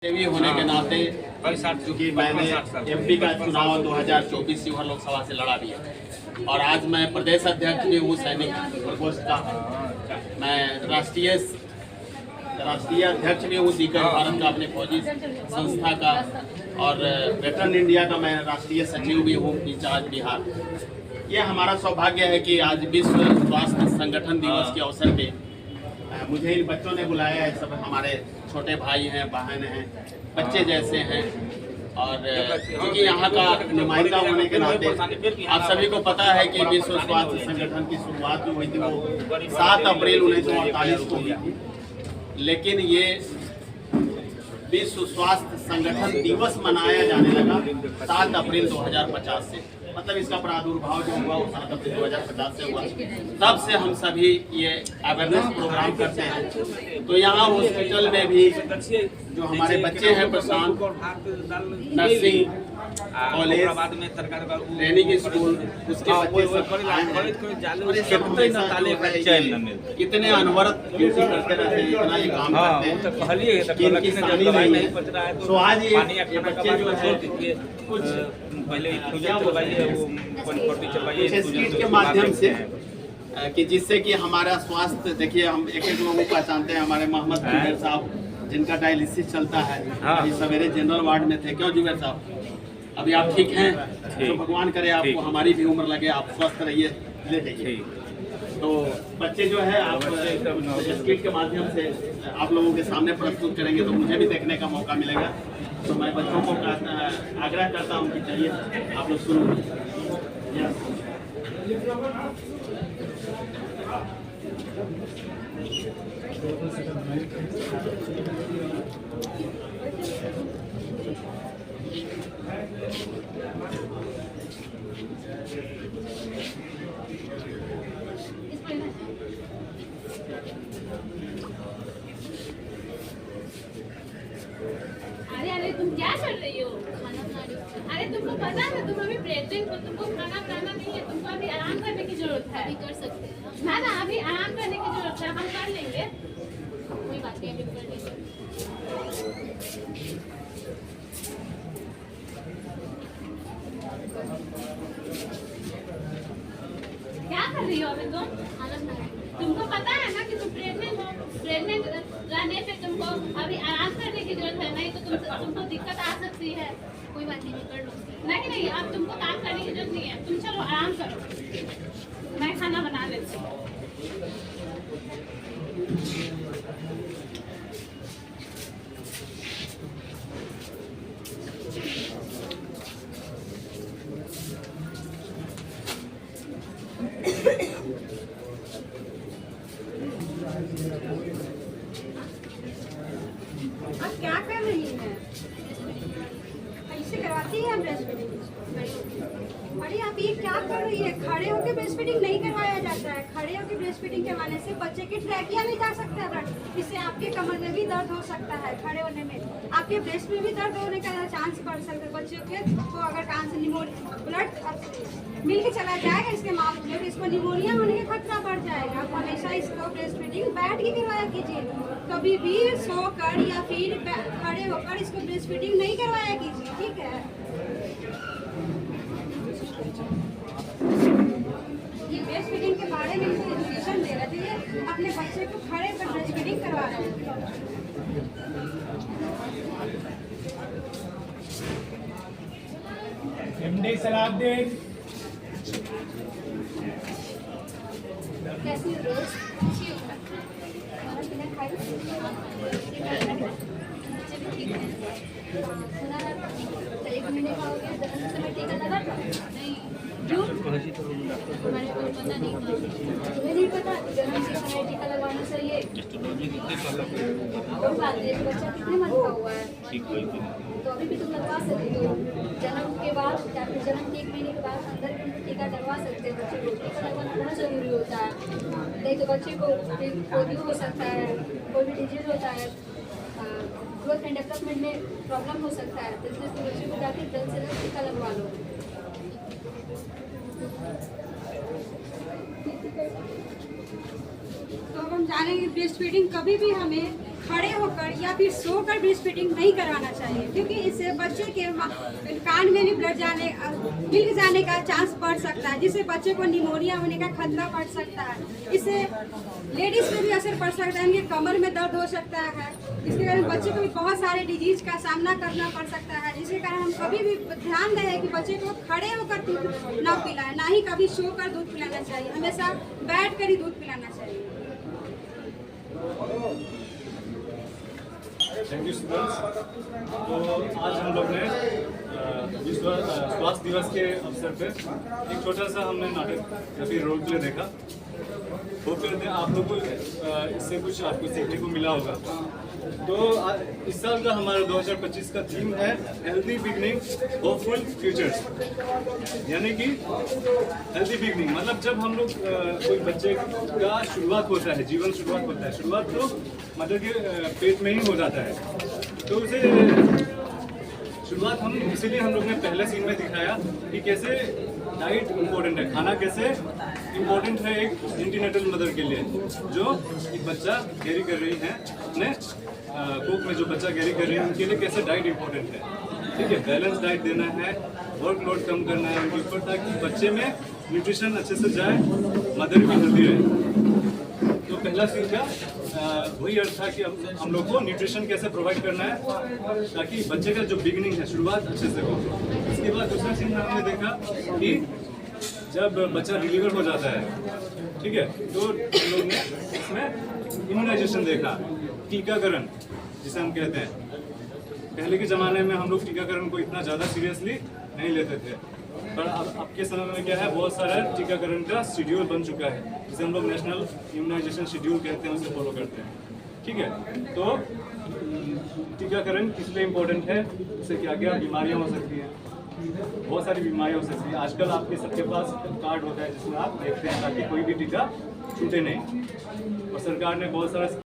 देवी होने के नाते चूँकि मैंने एमपी का चुनाव 2024 शिवहर लोकसभा से लड़ा भी है और आज मैं प्रदेश अध्यक्ष भी हूँ सैनिक प्रकोष्ठ का। मैं राष्ट्रीय अध्यक्ष भी हूँ सीकर भारत का अपने फौजी संस्था का और वेटरन इंडिया का मैं राष्ट्रीय सचिव भी हूँ इंचार्ज बिहार। ये हमारा सौभाग्य है कि आज विश्व स्वास्थ्य संगठन दिवस के अवसर पे मुझे इन बच्चों ने बुलाया है। सब हमारे छोटे भाई हैं, बहन हैं, बच्चे जैसे हैं और क्योंकि यहाँ का नुमाइंदा होने के नाते आप सभी को पता है कि विश्व स्वास्थ्य संगठन की शुरुआत जो हुई थी वो 7 अप्रैल 1948 को हुई थी, लेकिन ये विश्व स्वास्थ्य संगठन दिवस मनाया जाने लगा 7 अप्रैल 2050 से। मतलब इसका प्रादुर्भाव जो हुआ वो 7 अप्रैल 2050 से हुआ। तब से हम सभी ये अवेयरनेस प्रोग्राम करते हैं। तो यहाँ हॉस्पिटल में भी जो हमारे बच्चे हैं प्रशांत नर्सिंग कॉलेज ट्रेनिंग स्कूल उसके बच्चे कितने अनवरत ड्यूटी करते रहते हैं, इतना ये काम करते हैं। तो आज ये बच्चे जो है कुछ के माध्यम से कि जिससे कि हमारा स्वास्थ्य, देखिए हम एक एक लोगों को पहचानते हैं। हमारे मोहम्मद जुबैर साहब जिनका डायलिसिस चलता है, अभी सवेरे जनरल वार्ड में थे। क्यों जुबैर साहब, अभी आप ठीक हैं? तो भगवान करे आपको हमारी भी उम्र लगे, आप स्वस्थ रहिए, ले जाइए। तो बच्चे जो है आप स्किट के माध्यम से आप लोगों के सामने प्रस्तुत करेंगे तो मुझे भी देखने का मौका मिलेगा। तो मैं बच्चों को आग्रह करता हूँ कि चलिए आप लोग शुरू अरे तुम क्या कर रही हो? खाना बना रही हो? अरे तुमको पता है तुम अभी प्रेग्नेंट हो, तुमको खाना बनाना नहीं है, तुमको अभी आराम करने की जरूरत है। अभी कर सकते हैं ना, अभी आराम करने की जरूरत है, हम कर लेंगे, कोई बात नहीं, अभी कर लेंगे। क्या कर रही हो अभी तुम? खाना बना रही हो। तुमको पता है ना कि तुम प्रेग्नेंट हो, प्रेग्नेंट रहने पे तुमको अभी आराम करने की जरूरत है, नहीं तो तुमको दिक्कत आ सकती है। कोई बात नहीं, कर लो। नहीं, अब तुमको काम करने की जरूरत नहीं है, तुम चलो आराम करो, मैं खाना बना लेती हूँ। आप क्या कर रही हैं? ऐसे करवाती है ब्रेस्ट फीडिंग? अरे आप ये क्या कर रही है? खड़े होकर ब्रेस्ट फीडिंग नहीं करवाया जाता है। खड़े होकर ब्रेस्ट फीडिंग करवाने से बच्चे की ट्रैकिया नहीं जा सकता है, इससे आपके कमर में भी दर्द हो सकता है। खड़े होने में आपके ब्रेस्ट में भी दर्द होने का चांस बढ़ सकता है। बच्चों के तो अगर कान से ब्लड मिल के चला जाएगा इसके माउथ में, तो इसको निमोनिया होने का खतरा बढ़ जाएगा। आप हमेशा इसको ब्रेस्ट फीडिंग बैठ के करवाया कीजिए, कभी भी सोकर या फिर खड़े होकर इसको ब्रेस्ट फीडिंग नहीं करवाया कीजिए, ठीक है? ये ब्रेस्ट फीडिंग के बारे में एजुकेशन दे रहे थे, ये अपने बच्चे को खड़े पर ब्रेस्ट फीडिंग करवा रहे हैं। एमडी सलाउद्दीन कैसी रोज खाना पीना खाई? एक महीने का हो गया, समय टीका लगा था? नहीं, क्यों? हमारे को पता नहीं था। तुम्हें नहीं पता जन्म से समय टीका लगवाना चाहिए? और बात है, बच्चा कितने मंथ का हुआ है तो अभी भी तुम लगवा सकते हो। जन्म के बाद या फिर जन्म के 1 महीने के बाद अंदर भी टीका लगवा सकते हैं। बच्चे को टीका लगवाना बहुत ज़रूरी होता है, नहीं तो बच्चे को पोलियो हो सकता है, कोई भी डिजीज होता है, ग्रोथ एंड डेवलपमेंट में प्रॉब्लम हो सकता है। तो इसलिए बच्चे को जाकर जल्द से जल्द टीका लगवा लो। तो अब हम जानेंगे ब्रेस्ट फीडिंग कभी भी हमें खड़े होकर या फिर सोकर ब्रेस्ट फीडिंग नहीं करवाना चाहिए, क्योंकि इससे बच्चे के कान में भी ब्लड जाने मिल्क जाने का चांस बढ़ सकता है, जिससे बच्चे को निमोनिया होने का खतरा बढ़ सकता है। इससे लेडीज पे भी असर पड़ सकता है, उनके कमर में दर्द हो सकता है, जिसके कारण बच्चे को भी बहुत सारे डिजीज का सामना करना पड़ सकता है। जिसके कारण हम कभी भी ध्यान दें कि बच्चे को खड़े होकर दूध ना पिलाएं, ना ही कभी सोकर दूध पिलाना चाहिए, हमेशा बैठ कर ही दूध पिलाना चाहिए। Thank you students. तो आज हम लोग ने विश्व स्वास्थ्य दिवस के अवसर पे एक छोटा सा हमने नाटक या फिर रोल प्ले देखा। होप करते हैं आप लोग को इससे कुछ आपको सीखने को मिला होगा। तो इस साल का हमारा 2025 का थीम है हेल्दी बिगनिंग होपफुल फ्यूचर्स, यानी कि हेल्दी बिगनिंग मतलब जब हम लोग कोई बच्चे का शुरुआत होता है, जीवन शुरुआत होता है, शुरुआत तो मदर के पेट में ही हो जाता है। तो उसे शुरुआत हम इसीलिए हम लोग ने पहले सीन में दिखाया कि कैसे डाइट इम्पोर्टेंट है, खाना कैसे इम्पोर्टेंट है एक एंटीनेटल मदर के लिए जो एक बच्चा कैरी कर रही है, अपने कोख में जो बच्चा कैरी कर रही है उनके लिए कैसे डाइट इम्पोर्टेंट है। ठीक है, बैलेंस डाइट देना है, वर्कलोड कम करना है उनके ऊपर, ताकि बच्चे में न्यूट्रिशन अच्छे से जाए, मदर भी हेल्दी रहे। तो पहला सीन का वही अर्थ था कि हम लोग को न्यूट्रिशन कैसे प्रोवाइड करना है ताकि बच्चे का जो बिगिनिंग है, शुरुआत अच्छे से हो। इसके बाद दूसरा सीन हमने देखा कि जब बच्चा डिलीवर हो जाता है, ठीक है, तो हम लोग ने इसमें इम्यूनाइजेशन देखा, टीकाकरण जिसे हम कहते हैं। पहले के ज़माने में हम लोग टीकाकरण को इतना ज़्यादा सीरियसली नहीं लेते थे, पर अब के समय में क्या है, बहुत सारा टीकाकरण का शेड्यूल बन चुका है, जिसे हम लोग नेशनल इम्यूनाइजेशन शेड्यूल कहते हैं, उसे फॉलो करते हैं। ठीक है, तो टीकाकरण किस लिए इम्पोर्टेंट है, उससे क्या क्या बीमारियाँ हो सकती हैं, बहुत सारी बीमारियाँ हो सकती हैं। आजकल आपके सबके पास कार्ड होता है जिसमें आप देखते हैं ताकि कोई भी टीका छूटे नहीं, और सरकार ने बहुत सारा